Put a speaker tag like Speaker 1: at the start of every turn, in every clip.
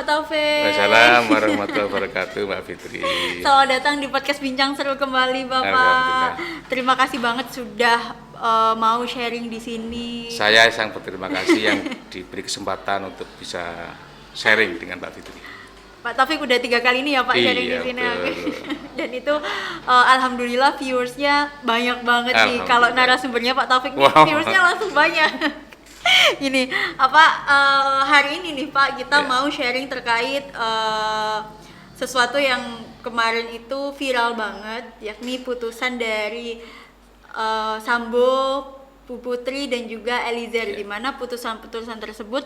Speaker 1: Pak Taufik.
Speaker 2: Assalamualaikum warahmatullahi wabarakatuh, Mbak Fitri.
Speaker 1: Selamat datang di podcast Bincang Seru kembali, Bapak. Terima kasih banget sudah mau sharing di sini.
Speaker 2: Saya sangat berterima kasih yang diberi kesempatan untuk bisa sharing dengan Mbak Fitri.
Speaker 1: Pak Taufik udah 3 kali ini ya Pak sharing di sini. Dan itu alhamdulillah viewersnya banyak banget nih. Kalau narasumbernya Pak Taufik nih, viewersnya langsung banyak. Ini hari ini nih Pak kita mau sharing terkait sesuatu yang kemarin itu viral banget, yakni putusan dari Sambo, Bu Putri dan juga Eliezer, di mana putusan-putusan tersebut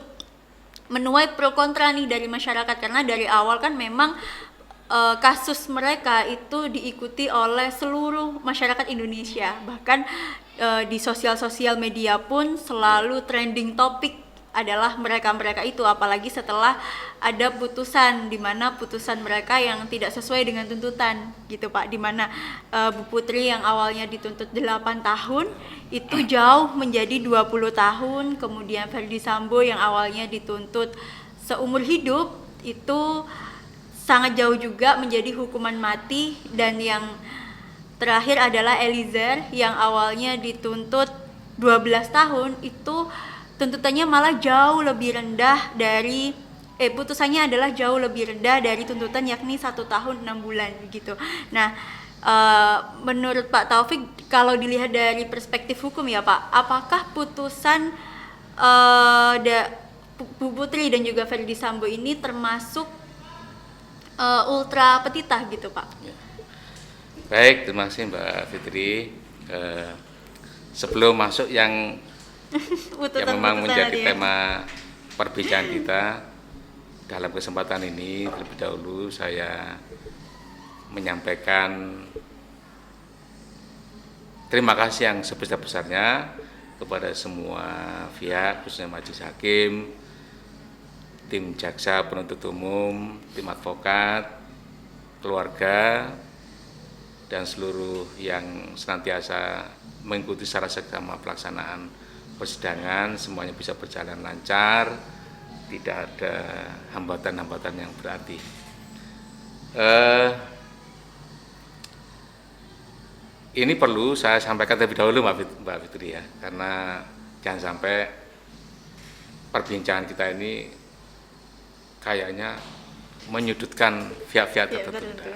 Speaker 1: menuai pro kontra nih dari masyarakat, karena dari awal kan memang kasus mereka itu diikuti oleh seluruh masyarakat Indonesia, bahkan di sosial media pun selalu trending topik adalah mereka itu, apalagi setelah ada putusan di mana putusan mereka yang tidak sesuai dengan tuntutan gitu Pak, di mana Bu Putri yang awalnya dituntut 8 tahun itu jauh menjadi 20 tahun, kemudian Ferdy Sambo yang awalnya dituntut seumur hidup itu sangat jauh juga menjadi hukuman mati, dan yang terakhir adalah Eliezer yang awalnya dituntut 12 tahun itu tuntutannya malah jauh lebih rendah dari putusannya adalah jauh lebih rendah dari tuntutan, yakni 1 tahun 6 bulan gitu. Nah, menurut Pak Taufik kalau dilihat dari perspektif hukum ya Pak, apakah putusan Bu Putri dan juga Ferdy Sambo ini termasuk ultra petita gitu Pak?
Speaker 2: Ya. Baik, terima kasih Mbak Fitri. Sebelum masuk yang memang menjadi tema perbincangan kita dalam kesempatan ini, terlebih dahulu saya menyampaikan terima kasih yang sebesar-besarnya kepada semua pihak, khususnya Majelis Hakim, tim jaksa penuntut umum, tim advokat, keluarga, dan seluruh yang senantiasa mengikuti secara seksama pelaksanaan persidangan. Semuanya bisa berjalan lancar, tidak ada hambatan-hambatan yang berarti. Ini perlu saya sampaikan terlebih dahulu Mbak Fitri ya, karena jangan sampai perbincangan kita ini kayaknya menyudutkan pihak-pihak tertentu.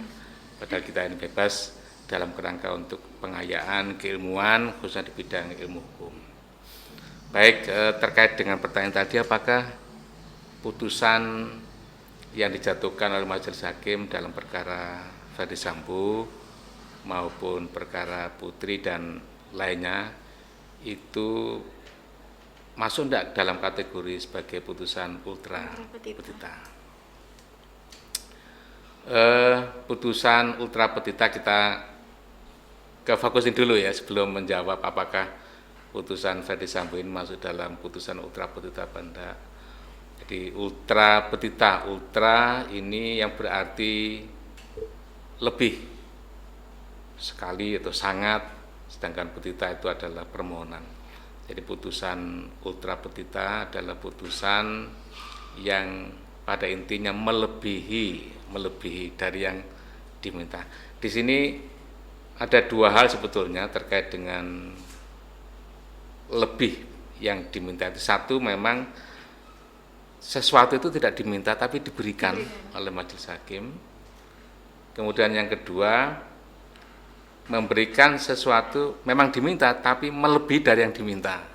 Speaker 2: Padahal kita ini bebas dalam kerangka untuk pengayaan keilmuan, khususnya di bidang ilmu hukum. Baik, terkait dengan pertanyaan tadi, apakah putusan yang dijatuhkan oleh Majelis Hakim dalam perkara Ferdy Sambo maupun perkara Putri dan lainnya itu masuk tidak dalam kategori sebagai putusan ultra petita? Putusan ultra petita kita fokusin dulu ya sebelum menjawab apakah putusan Ferdy Sambo ini masuk dalam putusan ultra petita apa enggak. Jadi ultra petita, ultra ini yang berarti lebih sekali atau sangat, sedangkan petita itu adalah permohonan. Jadi putusan ultra petita adalah putusan yang pada intinya melebihi dari yang diminta. Di sini ada 2 hal sebetulnya terkait dengan lebih yang diminta itu. Satu, memang sesuatu itu tidak diminta tapi diberikan oleh Majelis Hakim. Kemudian yang kedua, memberikan sesuatu memang diminta tapi melebihi dari yang diminta.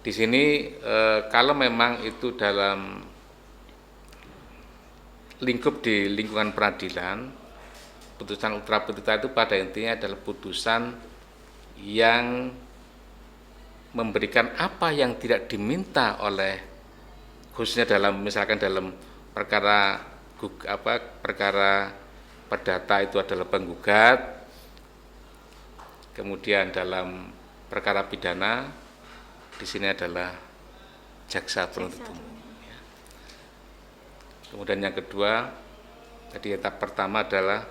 Speaker 2: Di sini kalau memang itu dalam lingkup di lingkungan peradilan, putusan ultra petita itu pada intinya adalah putusan yang memberikan apa yang tidak diminta oleh, khususnya dalam misalkan dalam perkara perdata itu adalah penggugat, kemudian dalam perkara pidana di sini adalah jaksa penuntut umum. Kemudian yang kedua, tadi etap pertama adalah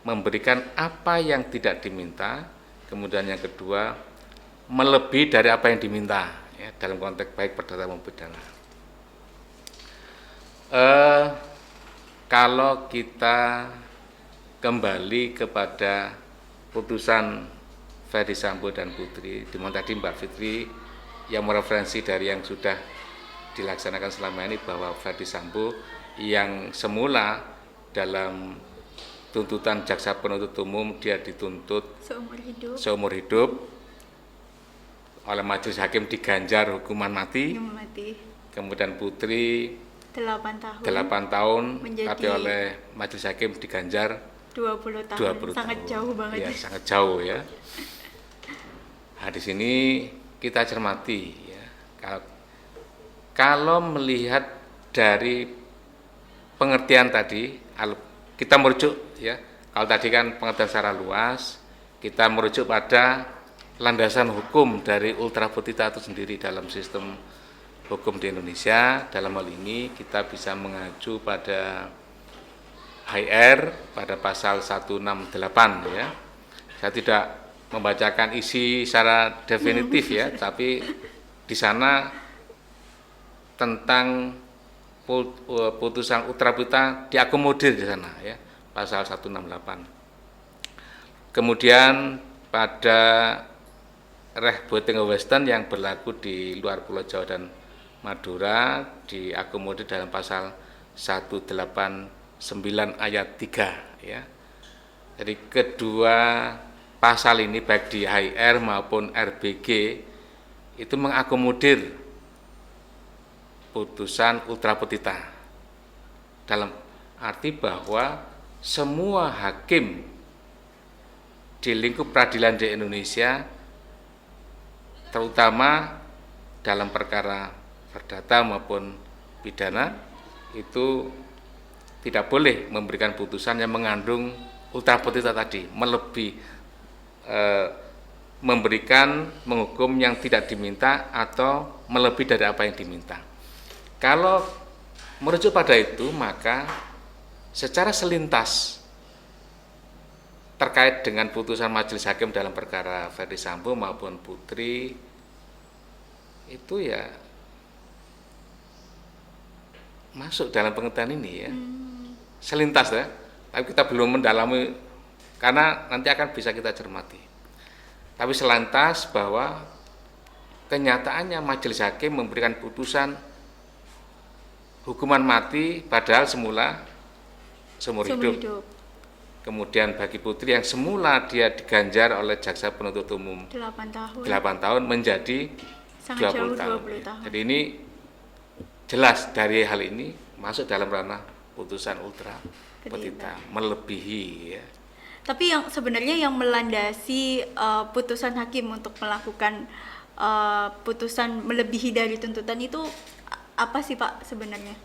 Speaker 2: memberikan apa yang tidak diminta, kemudian yang kedua melebihi dari apa yang diminta ya, dalam konteks baik perdata maupun pidana. Eh, Kalau kita kembali kepada putusan Ferdy Sambo dan Putri, di mana tadi Mbak Fitri yang mereferensi dari yang sudah dilaksanakan selama ini bahwa Ferdy Sambo yang semula dalam tuntutan jaksa penuntut umum dia dituntut seumur hidup oleh majelis hakim diganjar hukuman mati. Kemudian Putri 8 tahun tapi oleh majelis hakim diganjar
Speaker 1: 20 tahun.
Speaker 2: 20
Speaker 1: sangat
Speaker 2: tahun.
Speaker 1: Jauh banget.
Speaker 2: Ya, sangat jauh ya. Nah, di sini kita cermati ya. Kalau melihat dari pengertian tadi, kita merujuk ya. Kalau tadi kan pengertian secara luas, kita merujuk pada landasan hukum dari ultra petita itu sendiri dalam sistem hukum di Indonesia. Dalam hal ini kita bisa mengacu pada HR pada pasal 168 ya. Saya tidak membacakan isi secara definitif ya, tapi di sana tentang putusan ultra petita diakomodir di sana ya, pasal 168. Kemudian pada Reh Boeting Western yang berlaku di luar Pulau Jawa dan Madura diakomodir dalam pasal 189 ayat 3 ya. Jadi kedua pasal ini baik di HR maupun RBG itu mengakomodir putusan ultra petita dalam arti bahwa semua hakim di lingkup peradilan di Indonesia terutama dalam perkara perdata maupun pidana itu tidak boleh memberikan putusan yang mengandung ultra petita tadi, memberikan menghukum yang tidak diminta atau melebihi dari apa yang diminta. Kalau merujuk pada itu, maka secara selintas terkait dengan putusan majelis hakim dalam perkara Ferdy Sambo maupun Putri itu ya masuk dalam pengertian ini ya, selintas ya, tapi kita belum mendalami karena nanti akan bisa kita cermati. Tapi selintas bahwa kenyataannya majelis hakim memberikan putusan hukuman mati padahal semula seumur hidup. Kemudian bagi Putri yang semula dia diganjar oleh jaksa penuntut umum 8 tahun menjadi 20 tahun. Jadi ini jelas dari hal ini masuk dalam ranah putusan ultra petita, melebihi ya.
Speaker 1: Tapi yang sebenarnya yang melandasi putusan hakim untuk melakukan putusan melebihi dari tuntutan itu apa sih Pak sebenarnya?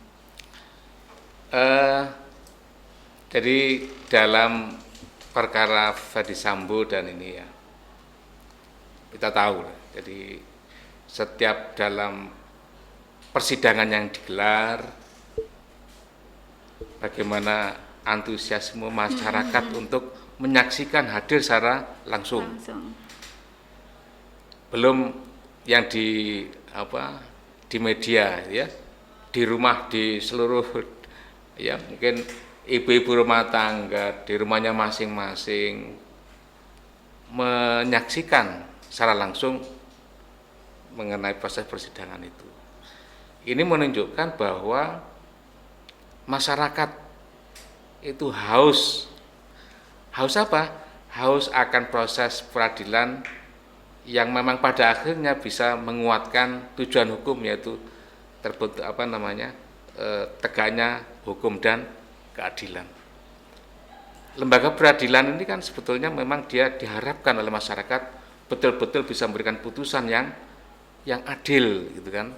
Speaker 2: Jadi dalam perkara Ferdy Sambo dan ini ya, kita tahu. Jadi setiap dalam persidangan yang digelar, bagaimana antusiasme masyarakat untuk menyaksikan hadir secara langsung. Belum yang di media ya, di rumah di seluruh ya, mungkin ibu-ibu rumah tangga di rumahnya masing-masing menyaksikan secara langsung mengenai proses persidangan itu. Ini menunjukkan bahwa masyarakat itu haus apa? Haus akan proses peradilan yang memang pada akhirnya bisa menguatkan tujuan hukum, yaitu tegaknya hukum dan keadilan. Lembaga peradilan ini kan sebetulnya memang dia diharapkan oleh masyarakat betul-betul bisa memberikan putusan yang adil gitu kan.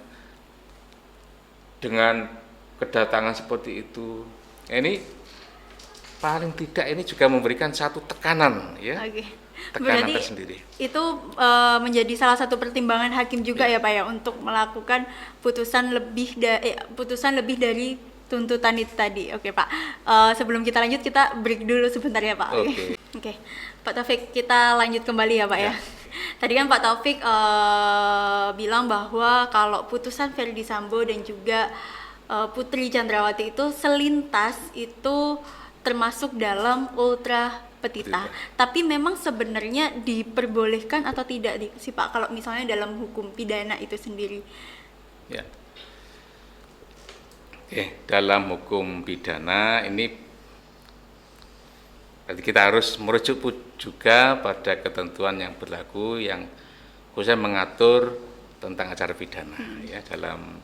Speaker 2: Dengan kedatangan seperti itu, ini paling tidak ini juga memberikan satu tekanan ya. Tekanan
Speaker 1: Berarti
Speaker 2: tersendiri.
Speaker 1: Itu menjadi salah satu pertimbangan hakim juga ya Pak ya untuk melakukan putusan lebih dari tuntutan itu tadi. Oke Pak, sebelum kita lanjut kita break dulu sebentar ya Pak. Oke. Pak Taufik, kita lanjut kembali ya Pak ya. Tadi kan Pak Taufik bilang bahwa kalau putusan Ferdy Sambo dan juga Putri Chandrawati itu selintas itu termasuk dalam ultra petita. Tapi memang sebenarnya diperbolehkan atau tidak sih Pak kalau misalnya dalam hukum pidana itu sendiri?
Speaker 2: Ya. Dalam hukum pidana ini berarti kita harus merujuk juga pada ketentuan yang berlaku yang khususnya mengatur tentang acara pidana ya, dalam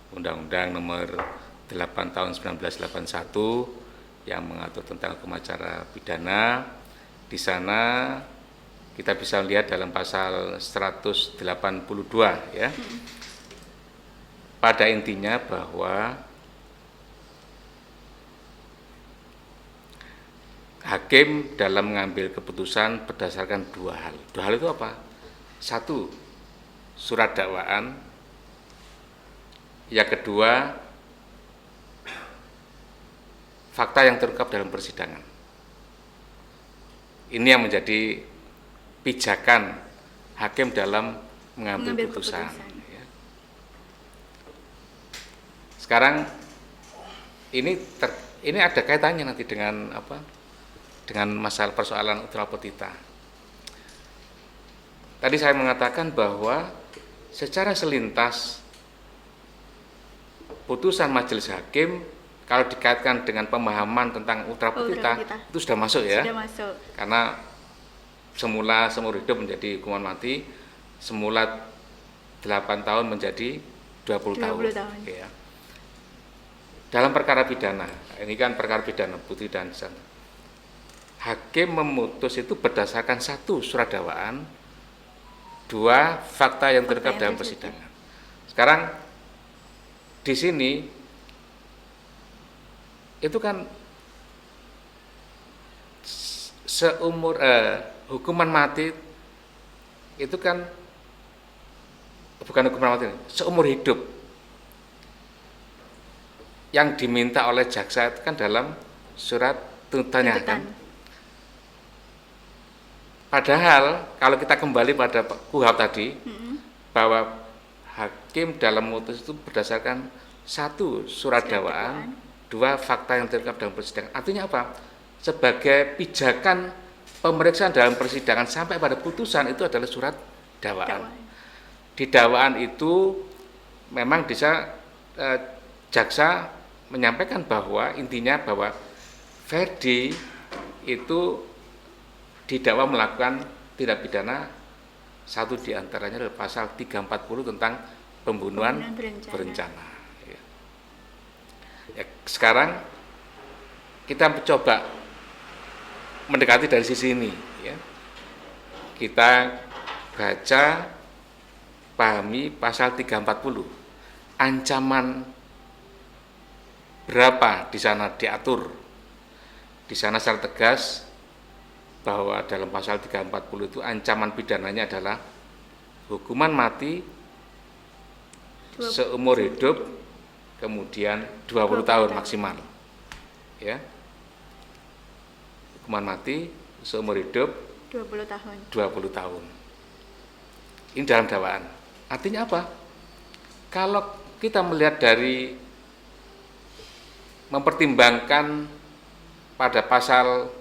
Speaker 2: Undang-Undang Nomor 8 Tahun 1981 yang mengatur tentang hukum acara pidana. Di sana kita bisa lihat dalam pasal 182 ya. Pada intinya bahwa hakim dalam mengambil keputusan berdasarkan dua hal. Dua hal itu apa? Satu, surat dakwaan. Yang kedua, fakta yang terungkap dalam persidangan. Ini yang menjadi pijakan hakim dalam mengambil keputusan. Ya. Sekarang ini ada kaitannya nanti dengan apa? Dengan masalah persoalan ultra petita. Tadi saya mengatakan bahwa secara selintas putusan majelis hakim kalau dikaitkan dengan pemahaman tentang ultra petita itu sudah masuk ya.
Speaker 1: Sudah masuk.
Speaker 2: Karena semula seumur hidup menjadi hukuman mati, semula 8 tahun menjadi 20 tahun. Ya. Dalam perkara pidana, ini kan perkara pidana Putri dan Chandra. Hakim memutus itu berdasarkan satu, surat dakwaan, dua, fakta yang terungkap dalam persidangan. Sekarang di sini itu kan seumur hukuman mati itu kan bukan hukuman mati, seumur hidup yang diminta oleh jaksa itu kan dalam surat tuntutannya kan. Padahal kalau kita kembali pada KUHP tadi bahwa hakim dalam memutus itu berdasarkan satu, surat dakwaan, dua, fakta yang terungkap dalam persidangan. Artinya apa? Sebagai pijakan pemeriksaan dalam persidangan sampai pada putusan itu adalah surat dakwaan. Di dakwaan itu memang bisa jaksa menyampaikan bahwa intinya bahwa Ferdi itu didakwa melakukan tindak pidana, satu diantaranya adalah pasal 340 tentang pembunuhan berencana. Ya, sekarang kita mencoba mendekati dari sisi ini. Ya. Kita baca, pahami pasal 340. Ancaman berapa di sana diatur. Di sana secara tegas bahwa dalam pasal 340 itu ancaman pidananya adalah hukuman mati seumur hidup, kemudian 20 tahun maksimal. Ya. Hukuman mati seumur hidup
Speaker 1: 20 tahun.
Speaker 2: 20 tahun. Ini dalam dakwaan. Artinya apa? Kalau kita melihat dari mempertimbangkan pada pasal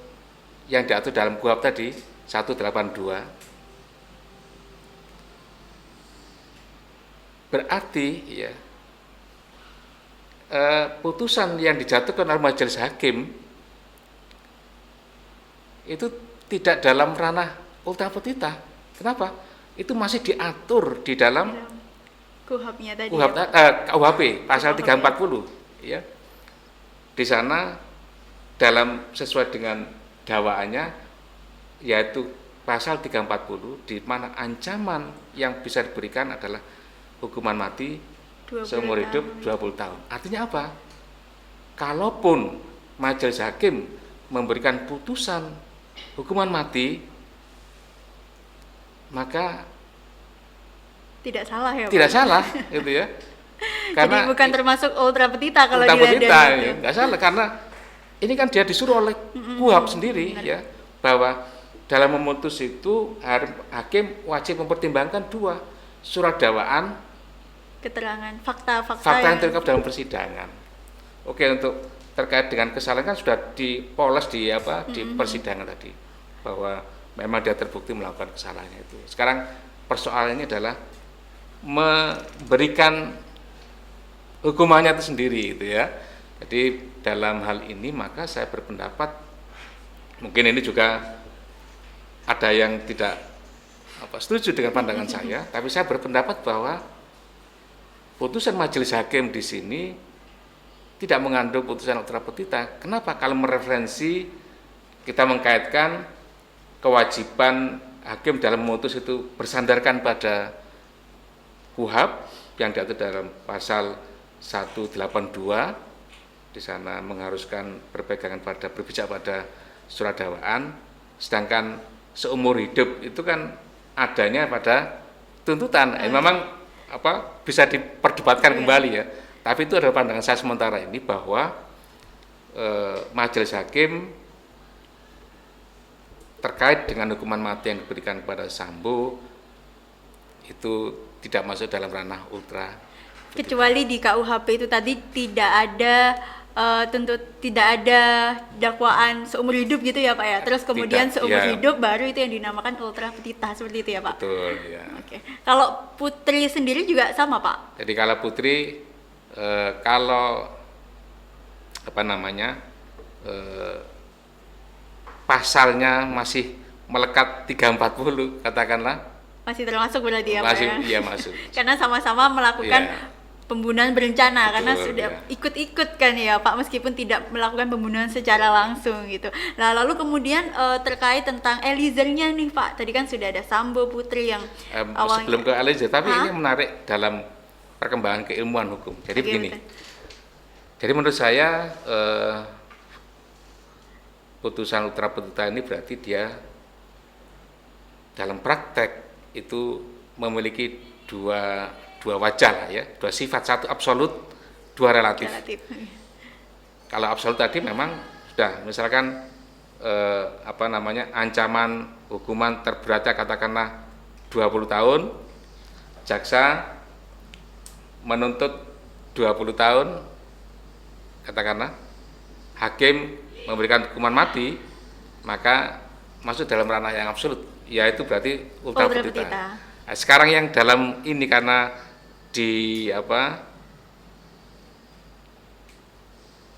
Speaker 2: yang diatur dalam KUHP tadi 182, berarti ya putusan yang dijatuhkan oleh majelis hakim itu tidak dalam ranah ultra petita. Kenapa? Itu masih diatur di dalam
Speaker 1: KUHP-nya tadi.
Speaker 2: KUHP pasal 340 ya. Di sana dalam sesuai dengan dakwaannya yaitu pasal 340 di mana ancaman yang bisa diberikan adalah hukuman mati seumur hidup 20 tahun. Artinya apa? Kalaupun majelis hakim memberikan putusan hukuman mati, maka
Speaker 1: tidak salah ya Pak?
Speaker 2: Tidak salah gitu ya.
Speaker 1: Karena jadi bukan termasuk ultra petita kalau
Speaker 2: dilihat dari
Speaker 1: ya.
Speaker 2: Nggak salah karena ini kan dia disuruh oleh KUHP sendiri ya bahwa dalam memutus itu hakim wajib mempertimbangkan dua, surat dakwaan
Speaker 1: keterangan fakta-fakta
Speaker 2: fakta yang
Speaker 1: yang
Speaker 2: terungkap dalam persidangan. Oke, untuk terkait dengan kesalahan kan sudah dipoles di di persidangan tadi bahwa memang dia terbukti melakukan kesalahannya itu. Sekarang persoalannya adalah memberikan hukumannya itu sendiri gitu ya. Jadi dalam hal ini maka saya berpendapat mungkin ini juga ada yang tidak setuju dengan pandangan saya, tapi saya berpendapat bahwa putusan majelis hakim di sini tidak mengandung putusan ultra petita. Kenapa? Kalau mereferensi kita mengkaitkan kewajiban hakim dalam memutus itu bersandarkan pada KUHP yang diatur dalam pasal 182, di sana mengharuskan berpegangan pada berpijak pada surat dakwaan, sedangkan seumur hidup itu kan adanya pada tuntutan. Memang bisa diperdebatkan kembali ya. Tapi itu adalah pandangan saya sementara ini bahwa majelis hakim terkait dengan hukuman mati yang diberikan kepada Sambo itu tidak masuk dalam ranah ultra.
Speaker 1: kecuali di KUHP itu tadi tidak ada tidak ada dakwaan seumur hidup gitu ya Pak ya. Terus kemudian
Speaker 2: Tidak,
Speaker 1: seumur
Speaker 2: ya.
Speaker 1: hidup baru itu yang dinamakan ultra petita seperti itu ya Pak.
Speaker 2: Betul ya.
Speaker 1: Oke. Kalau Putri sendiri juga sama Pak?
Speaker 2: Jadi kalau Putri kalau pasalnya masih melekat 340 katakanlah
Speaker 1: Masih termasuk berarti ya Pak
Speaker 2: masih
Speaker 1: ya?
Speaker 2: iya masuk.
Speaker 1: Karena sama-sama melakukan
Speaker 2: Iya.
Speaker 1: pembunuhan berencana.
Speaker 2: Betul,
Speaker 1: Karena sudah
Speaker 2: iya.
Speaker 1: ikut-ikut kan ya Pak, meskipun tidak melakukan pembunuhan secara langsung gitu. Nah lalu kemudian terkait tentang Eliezer-nya nih Pak, tadi kan sudah ada Sambo, Putri yang awalnya.
Speaker 2: Sebelum ke Eliezer, tapi
Speaker 1: Hah?
Speaker 2: ini menarik dalam perkembangan keilmuan hukum. Jadi
Speaker 1: Oke,
Speaker 2: begini.
Speaker 1: betul.
Speaker 2: Jadi menurut saya putusan ultra petita ini berarti dia dalam praktek itu memiliki dua wajah lah ya, dua sifat, satu absolut, dua relatif.
Speaker 1: Relatif.
Speaker 2: Kalau absolut tadi memang sudah misalkan ancaman hukuman terberatnya katakanlah 20 tahun, jaksa menuntut 20 tahun, katakanlah hakim memberikan hukuman mati, maka masuk dalam ranah yang absolut, yaitu berarti ultra petita. Nah, sekarang yang dalam ini karena di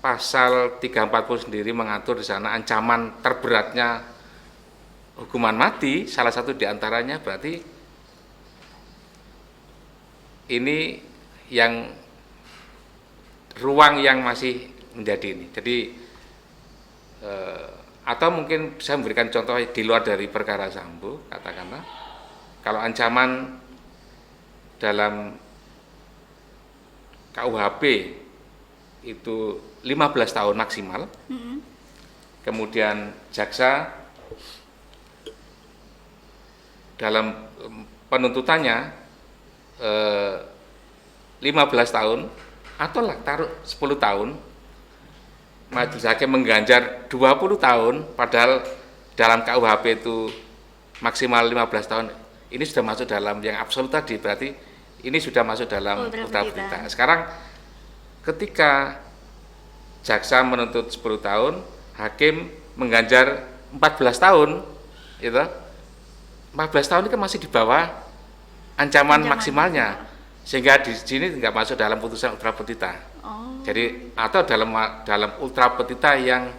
Speaker 2: pasal 340 sendiri mengatur di sana ancaman terberatnya hukuman mati, salah satu diantaranya berarti ini yang ruang yang masih menjadi ini. Jadi atau mungkin saya memberikan contoh di luar dari perkara Sambo, katakanlah kalau ancaman dalam KUHP itu 15 tahun maksimal, kemudian jaksa dalam penuntutannya 15 tahun atau lah taruh 10 tahun, majelis hakim mengganjar 20 tahun padahal dalam KUHP itu maksimal 15 tahun. Ini sudah masuk dalam yang absolut tadi, berarti ini sudah masuk dalam ultra petita. Sekarang ketika jaksa menuntut 10 tahun, hakim mengganjar 14 tahun, gitu. 14 tahun itu kan masih di bawah ancaman maksimalnya, sehingga di sini nggak masuk dalam putusan ultra petita. Jadi atau dalam ultra petita yang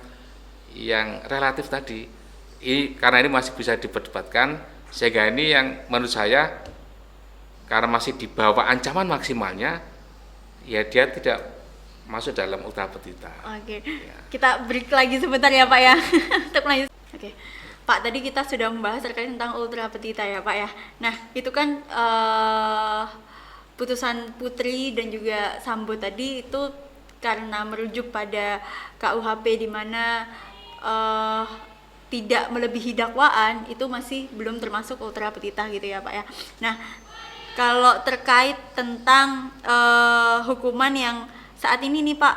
Speaker 2: relatif tadi. Karena ini masih bisa diperdebatkan, sehingga ini yang menurut saya karena masih di bawah ancaman maksimalnya, ya dia tidak masuk dalam ultra petita.
Speaker 1: Oke.
Speaker 2: Ya.
Speaker 1: Kita break lagi sebentar ya Pak ya. Untuk lanjut. Oke. Pak, tadi kita sudah membahas terkait tentang ultra petita ya Pak ya. Nah, itu kan putusan Putri dan juga Sambo tadi itu karena merujuk pada KUHP di mana tidak melebihi dakwaan, itu masih belum termasuk ultra petita gitu ya Pak ya. Nah, kalau terkait tentang hukuman yang saat ini nih Pak,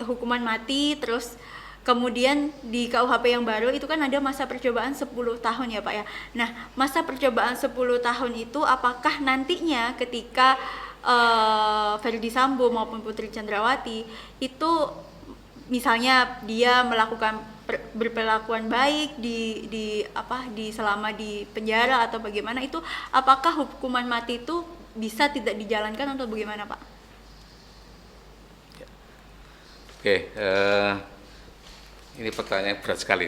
Speaker 1: hukuman mati, terus kemudian di KUHP yang baru itu kan ada masa percobaan 10 tahun ya Pak ya. Nah, masa percobaan 10 tahun itu apakah nantinya ketika Verdi Sambo maupun Putri Chandrawati itu misalnya dia melakukan berperilakuan baik di selama di penjara atau bagaimana, itu apakah hukuman mati itu bisa tidak dijalankan atau bagaimana, Pak?
Speaker 2: Oke, ini pertanyaan berat sekali.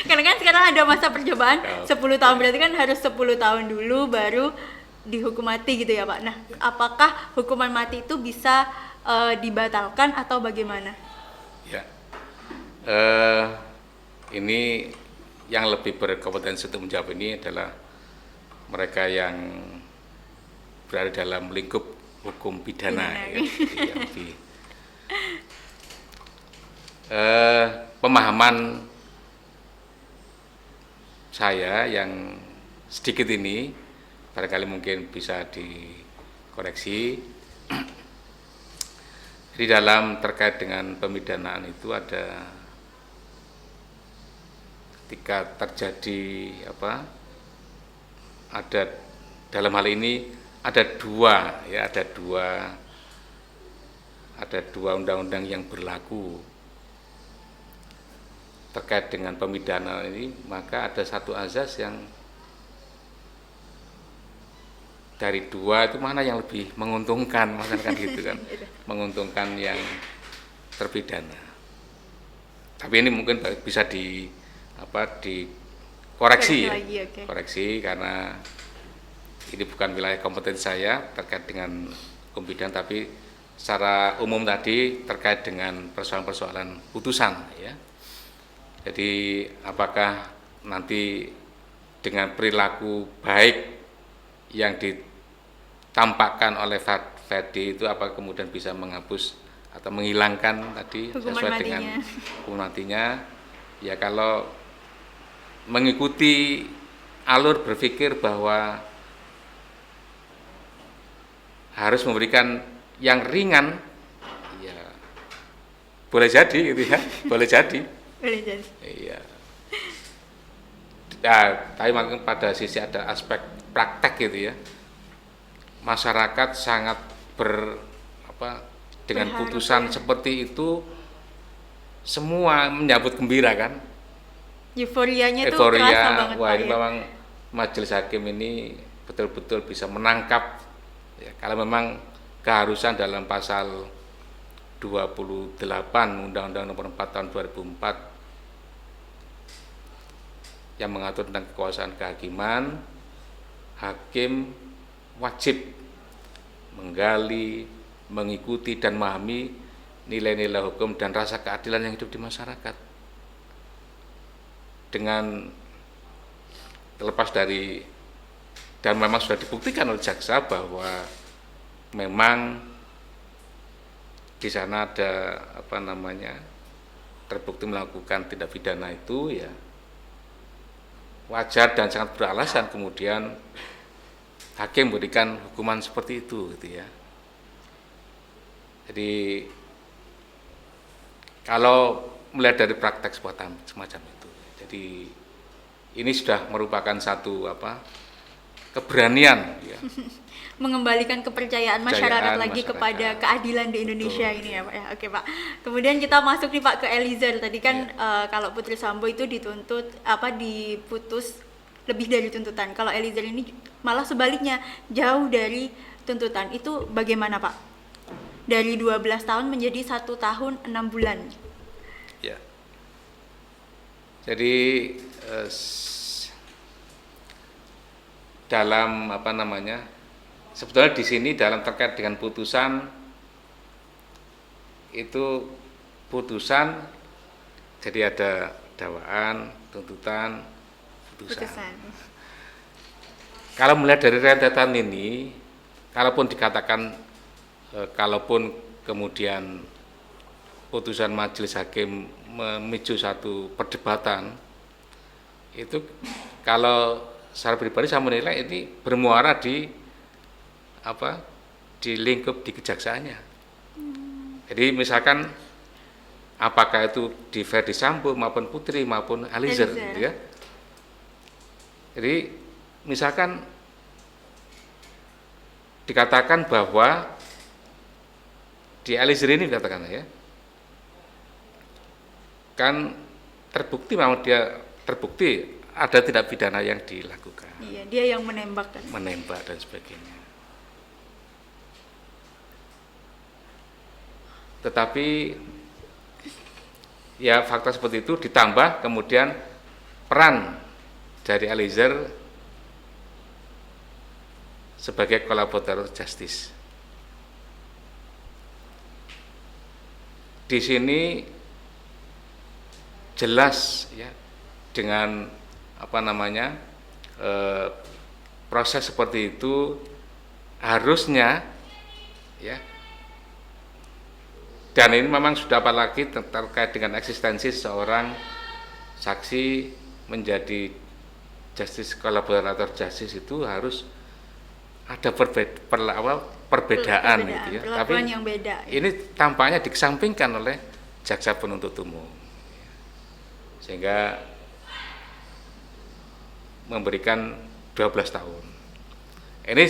Speaker 1: Karena kan sekarang ada masa percobaan
Speaker 2: Oh,
Speaker 1: 10 tahun, berarti kan harus 10 tahun dulu baru dihukum mati gitu ya, Pak. Nah, apakah hukuman mati itu bisa dibatalkan atau bagaimana?
Speaker 2: Ya, ini yang lebih berkompetensi untuk menjawab ini adalah mereka yang berada dalam lingkup hukum pidana, ya. Jadi yang lebih pemahaman saya yang sedikit ini barangkali mungkin bisa dikoreksi. Di dalam terkait dengan pemidanaan itu ada ketika terjadi ada dalam hal ini ada dua undang-undang yang berlaku terkait dengan pemidanaan ini, maka ada satu azas yang dari dua itu mana yang lebih menguntungkan, kan gitu kan, menguntungkan yang terpidana. Tapi ini mungkin bisa dikoreksi ya,
Speaker 1: okay.
Speaker 2: Koreksi karena ini bukan wilayah kompetensi saya terkait dengan hukum pidana, tapi secara umum tadi terkait dengan persoalan-persoalan putusan ya. Jadi apakah nanti dengan perilaku baik yang ditampakkan oleh Verdi itu apa kemudian bisa menghapus atau menghilangkan tadi
Speaker 1: hukuman
Speaker 2: sesuai
Speaker 1: matinya.
Speaker 2: dengan hukuman matinya? Ya kalau mengikuti alur berpikir bahwa harus memberikan yang ringan, ya boleh jadi gitu ya, boleh jadi.
Speaker 1: Boleh jadi.
Speaker 2: Iya. Ya, tapi mungkin pada sisi ada aspek praktek gitu ya. Masyarakat sangat dengan
Speaker 1: Berharap
Speaker 2: putusan
Speaker 1: ya.
Speaker 2: seperti itu semua menyambut gembira kan.
Speaker 1: Euforianya itu
Speaker 2: Euforia,
Speaker 1: kerasa banget,
Speaker 2: wah
Speaker 1: Pak,
Speaker 2: ini
Speaker 1: ya.
Speaker 2: memang majelis hakim ini betul-betul bisa menangkap ya, kalau memang keharusan dalam pasal 28 Undang-Undang Nomor 4 Tahun 2004 yang mengatur tentang kekuasaan kehakiman, hakim wajib menggali, mengikuti dan memahami nilai-nilai hukum dan rasa keadilan yang hidup di masyarakat. Dengan terlepas dari, dan memang sudah dibuktikan oleh jaksa bahwa memang di sana ada terbukti melakukan tindak pidana itu ya wajar dan sangat beralasan kemudian hakim memberikan hukuman seperti itu gitu ya. Jadi kalau melihat dari praktek semacam itu, jadi ini sudah merupakan satu keberanian ya.
Speaker 1: Mengembalikan kepercayaan masyarakat lagi kepada keadilan di Indonesia. Betul, ini ya Pak ya. Oke Pak. Kemudian kita masuk nih Pak ke Eliezer. Tadi kan kalau Putri Sambo itu diputus lebih dari tuntutan. Kalau Eliezer ini malah sebaliknya, jauh dari tuntutan. Itu bagaimana Pak? Dari 12 tahun menjadi 1 tahun 6 bulan.
Speaker 2: Ya. Jadi dalam sebetulnya di sini dalam terkait dengan putusan itu jadi ada dakwaan, tuntutan, putusan. Kalau melihat dari rentetan ini, kalaupun dikatakan kalaupun kemudian putusan majelis hakim memicu satu perdebatan, itu kalau secara pribadi saya menilai ini bermuara di lingkup di kejaksaannya. Jadi misalkan apakah itu di Verdi Sambo maupun Putri maupun Eliezer gitu ya. Jadi misalkan dikatakan bahwa di Eliezer ini dikatakan ya, kan terbukti memang dia terbukti ada tindak pidana yang dilakukan,
Speaker 1: Iya, dia yang menembak kan.
Speaker 2: menembak dan sebagainya. Tetapi ya fakta seperti itu ditambah kemudian peran dari Eliezer sebagai kolaborator justice. Di sini jelas ya dengan proses seperti itu harusnya ya, dan ini memang sudah apalagi terkait dengan eksistensi seorang saksi menjadi justice kolaborator justice itu harus ada perbedaan gitu ya. Tapi
Speaker 1: yang beda, ya.
Speaker 2: Ini tampaknya dikesampingkan oleh jaksa penuntut umum, sehingga memberikan 12 tahun. Ini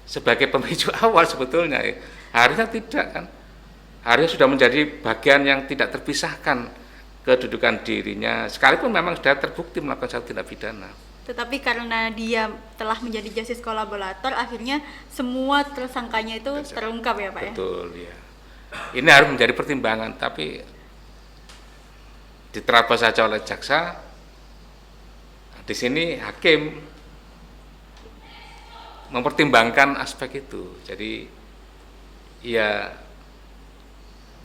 Speaker 2: sebagai pemicu awal sebetulnya, harusnya tidak kan, harusnya sudah menjadi bagian yang tidak terpisahkan kedudukan dirinya, sekalipun memang sudah terbukti melakukan satu tindak pidana.
Speaker 1: Tetapi karena dia telah menjadi justice kolaborator, akhirnya semua tersangkanya itu terungkap ya Pak.
Speaker 2: Betul ya. Ini harus menjadi pertimbangan, tapi diterabas saja oleh jaksa. Di sini hakim mempertimbangkan aspek itu. Jadi ya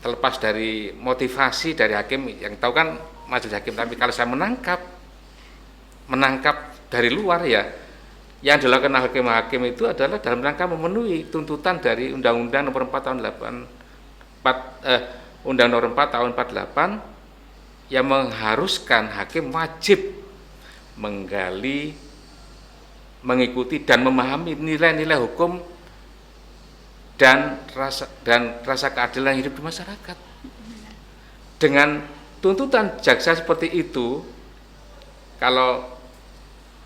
Speaker 2: terlepas dari motivasi dari hakim, yang tahu kan majelis hakim, tapi kalau saya menangkap dari luar ya, yang dilakukan hakim-hakim itu adalah dalam rangka memenuhi tuntutan dari Undang-Undang Nomor 4 tahun 88, Undang Nomor 4 tahun 48 yang mengharuskan hakim wajib menggali, mengikuti dan memahami nilai-nilai hukum dan rasa keadilan yang hidup di masyarakat. Dengan tuntutan jaksa seperti itu, kalau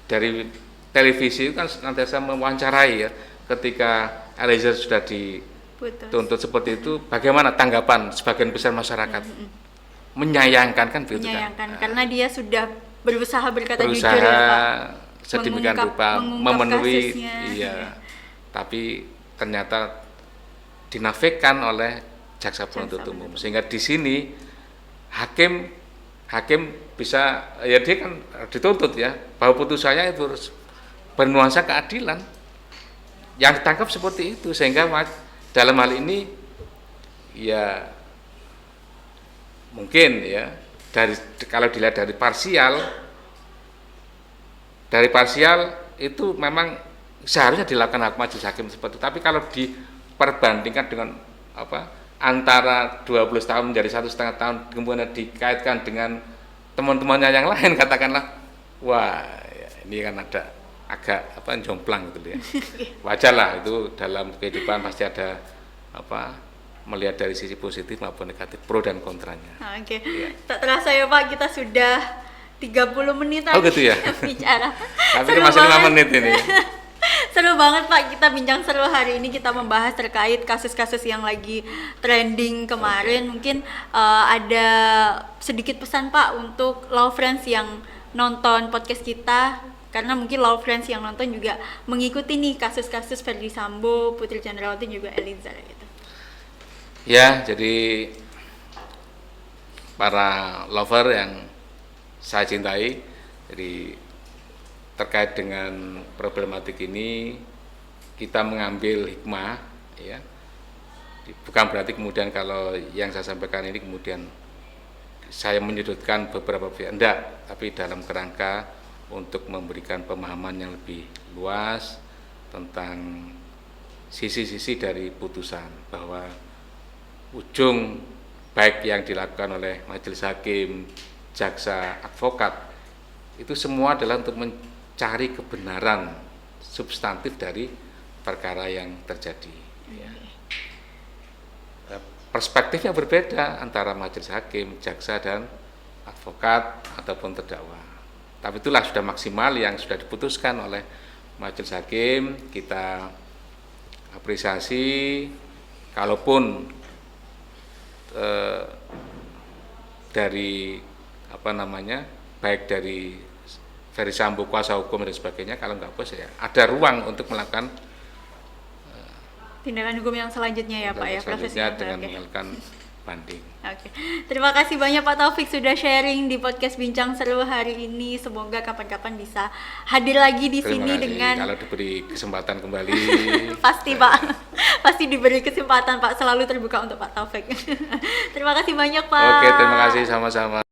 Speaker 2: dari televisi itu kan senantiasa mewawancarai ya, ketika Eliezer sudah dituntut seperti itu, bagaimana tanggapan sebagian besar masyarakat? Menyayangkan kan begitu kan?
Speaker 1: Menyayangkan karena dia sudah berusaha berkata jujur ya Pak,
Speaker 2: sedemikian rupa memenuhi
Speaker 1: kasusnya.
Speaker 2: Iya. Tapi ternyata dinafikan oleh jaksa penuntut umum, sehingga di sini hakim bisa ya, dia kan dituntut ya bahwa putusannya itu harus bernuansa keadilan, yang ditangkap seperti itu, sehingga dalam hal ini ya mungkin ya kalau dilihat dari parsial itu memang seharusnya dilakukan majelis hakim seperti itu. Tapi kalau diperbandingkan dengan antara 12 tahun menjadi 1,5 tahun, kemudian dikaitkan dengan teman-temannya yang lain, katakanlah, wah ya, ini kan ada agak jomplang gitu ya. Wajar lah, itu dalam kehidupan pasti ada melihat dari sisi positif maupun negatif, pro dan kontranya.
Speaker 1: Oke. Ya. Tak terasa ya Pak, kita sudah 30 menit
Speaker 2: gitu ya?
Speaker 1: bicara.
Speaker 2: Tapi masih 5 menit ini.
Speaker 1: Seru banget Pak, kita bincang seru hari ini, kita membahas terkait kasus-kasus yang lagi trending kemarin. Mungkin ada sedikit pesan Pak untuk law friends yang nonton podcast kita, karena mungkin law friends yang nonton juga mengikuti nih kasus-kasus Ferdy Sambo, Putri Chandrawati juga Eliezer gitu.
Speaker 2: Ya, jadi para lover yang saya cintai, jadi terkait dengan problematik ini kita mengambil hikmah ya. Bukan berarti kemudian kalau yang saya sampaikan ini kemudian saya menyudutkan beberapa pihak, enggak, tapi dalam kerangka untuk memberikan pemahaman yang lebih luas tentang sisi-sisi dari putusan, bahwa ujung baik yang dilakukan oleh majelis hakim, jaksa, advokat, itu semua adalah untuk mencari kebenaran substantif dari perkara yang terjadi. Ya. Perspektifnya berbeda antara majelis hakim, jaksa, dan advokat ataupun terdakwa. Tapi itulah sudah maksimal yang sudah diputuskan oleh majelis hakim. Kita apresiasi, kalaupun dari baik dari Ferdy Sambo, kuasa hukum dan sebagainya, kalau nggak puas ya ada ruang untuk melakukan
Speaker 1: tindakan hukum yang selanjutnya ya Pak ya,
Speaker 2: selanjutnya
Speaker 1: prosesnya.
Speaker 2: dengan
Speaker 1: Oke.
Speaker 2: mengajukan banding.
Speaker 1: Oke, terima kasih banyak Pak Taufik sudah sharing di podcast Bincang Seru hari ini. Semoga kapan-kapan bisa hadir lagi di
Speaker 2: Terima
Speaker 1: sini
Speaker 2: kasih.
Speaker 1: dengan
Speaker 2: Kalau diberi kesempatan kembali.
Speaker 1: pasti Pak, pasti diberi kesempatan Pak, selalu terbuka untuk Pak Taufik. Terima kasih banyak Pak.
Speaker 2: Oke, terima kasih sama-sama.